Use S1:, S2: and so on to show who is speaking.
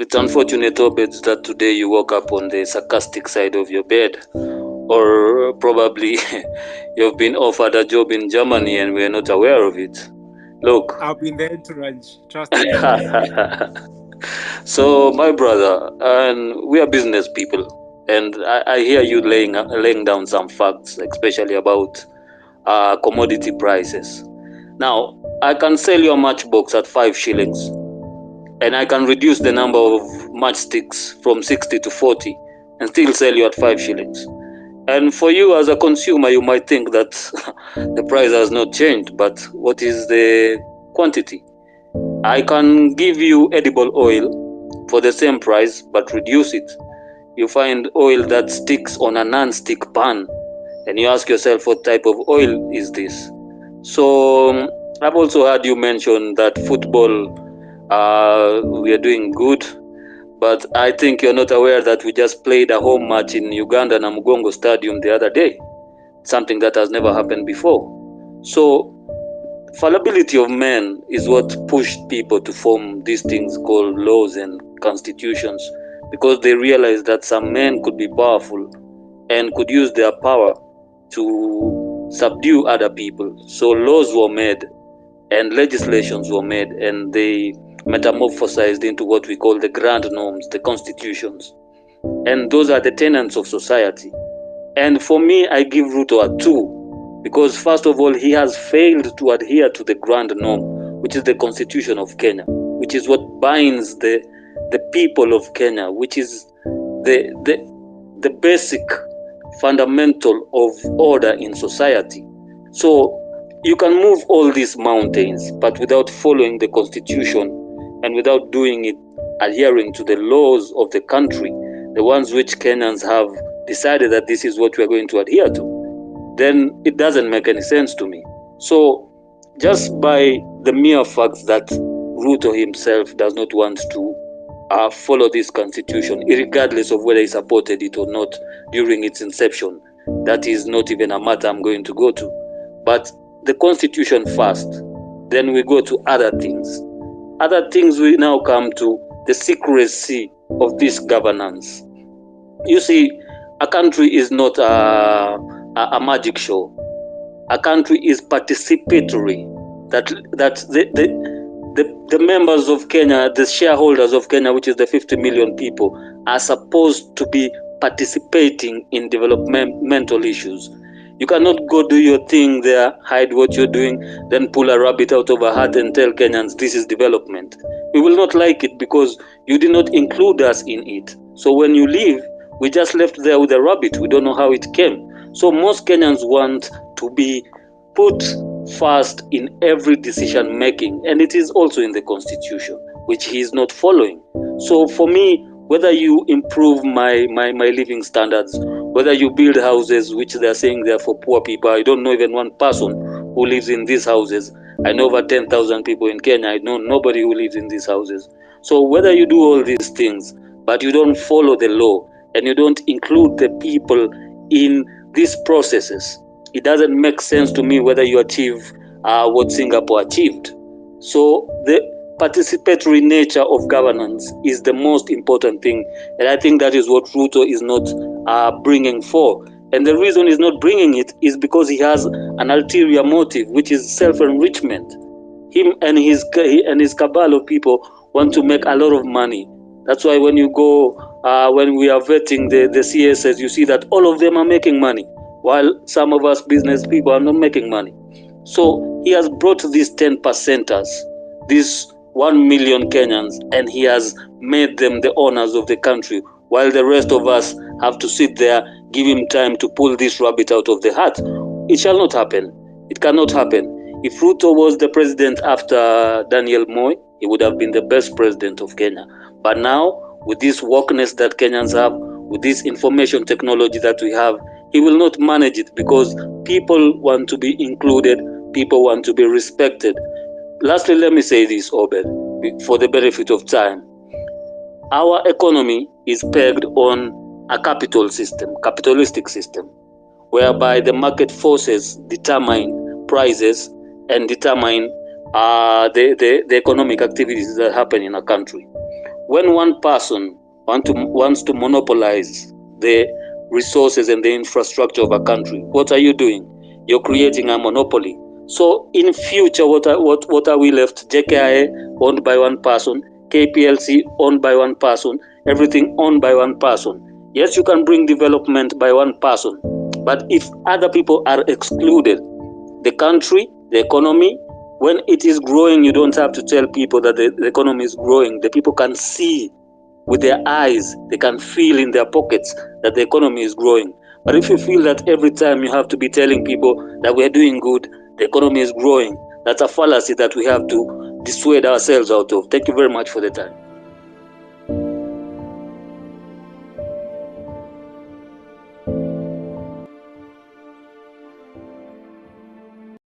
S1: It's unfortunate, Obed, that today you woke up on the sarcastic side of your bed, or probably you've been offered a job in Germany and we're not aware of it. Look.
S2: I've been the entourage. Trust me.
S1: So, my brother, and we are business people, and I hear you laying down some facts, especially about commodity prices. Now, I can sell your matchbox at 5 shillings, and I can reduce the number of matchsticks from 60 to 40 and still sell you at 5 shillings. And for you as a consumer, you might think that the price has not changed, but what is the quantity? I can give you edible oil for the same price but reduce it. You find oil that sticks on a non-stick pan and you ask yourself what type of oil is this. So I've also heard you mention that football, we are doing good, but I think you're not aware that we just played a home match in Uganda Namugongo Stadium the other day, something that has never happened before. So fallibility of men is what pushed people to form these things called laws and constitutions, because they realized that some men could be powerful and could use their power to subdue other people. So laws were made and legislations were made, and they metamorphosized into what we call the grand norms, the constitutions. And those are the tenets of society. And for me, I give Ruto a 2, because first of all, he has failed to adhere to the grand norm, which is the constitution of Kenya, which is what binds the people of Kenya, which is the, the, the basic fundamental of order in society. So you can move all these mountains, but without following the constitution and without doing it adhering to the laws of the country, the ones which Kenyans have decided that this is what we are going to adhere to, then it doesn't make any sense to me. So just by the mere fact that Ruto himself does not want to follow this constitution, regardless of whether he supported it or not during its inception, that is not even a matter I'm going to go to. But the constitution first, then we go to other things. Other things we now come to the secrecy of this governance. You see, a country is not a magic show. A country is participatory. That the members of Kenya, the shareholders of Kenya, which is the 50 million people, are supposed to be participating in developmental issues. You cannot go do your thing there, hide what you're doing, then pull a rabbit out of a hat and tell Kenyans this is development. We will not like it because you did not include us in it. So when you leave, we just left there with a rabbit. We don't know how it came. So most Kenyans want to be put first in every decision making, and it is also in the constitution, which he is not following. So for me, whether you improve my living standards, whether you build houses which they are saying they are for poor people, I don't know even one person who lives in these houses. I know over 10,000 people in Kenya. I know nobody who lives in these houses. So whether you do all these things but you don't follow the law and you don't include the people in these processes, it doesn't make sense to me whether you achieve what Singapore achieved. So the participatory nature of governance is the most important thing, and I think that is what Ruto is not bringing for. And the reason he's not bringing it is because he has an ulterior motive, which is self-enrichment. Him and his cabal of people want to make a lot of money. That's why when you go, when we are vetting the CSS, you see that all of them are making money, while some of us business people are not making money. So he has brought these 10 percenters, these 1 million Kenyans, and he has made them the owners of the country, while the rest of us have to sit there, give him time to pull this rabbit out of the hat. It shall not happen. It cannot happen. If Ruto was the president after Daniel Moi, he would have been the best president of Kenya. But now, with this wokeness that Kenyans have, with this information technology that we have, he will not manage it because people want to be included, people want to be respected. Lastly, let me say this, Obed, for the benefit of time. Our economy is pegged on a capital system, capitalistic system, whereby the market forces determine prices and determine the economic activities that happen in a country. when one person wants to monopolize the resources and the infrastructure of a country, what are you doing? You're creating a monopoly. So in future, what are we left? JKIA owned by one person, KPLC owned by one person, everything owned by one person. Yes, you can bring development by one person, but if other people are excluded, the country, the economy, when it is growing, you don't have to tell people that the economy is growing. The people can see with their eyes, they can feel in their pockets that the economy is growing. But if you feel that every time you have to be telling people that we're doing good, the economy is growing, that's a fallacy that we have to dissuade ourselves out of. Thank you very much for the time.